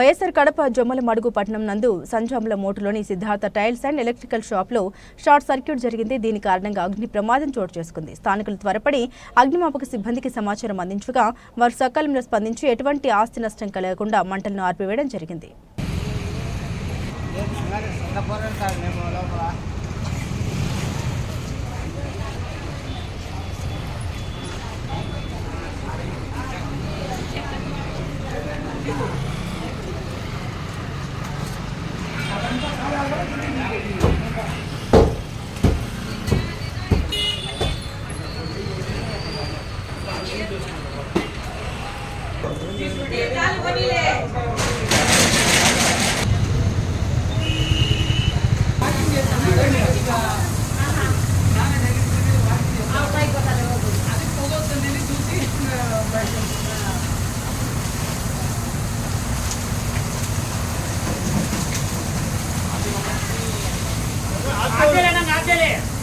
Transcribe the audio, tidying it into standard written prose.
వైఎస్ఆర్ కడప జొమ్మలమడుగు పట్టణం నందు Sanjamala మోటులోని Siddhartha tiles and electrical షాప్లో షార్ట్ సర్క్యూట్ జరిగింది. దీని కారణంగా అగ్ని ప్రమాదం చోటు చేసుకుంది. స్థానికులు త్వరపడి అగ్నిమాపక సిబ్బందికి సమాచారం అందించగా వారు సకాలంలో స్పందించి ఎటువంటి ఆస్తి నష్టం కలగకుండా మంటలను ఆర్పివేయడం జరిగింది. आगे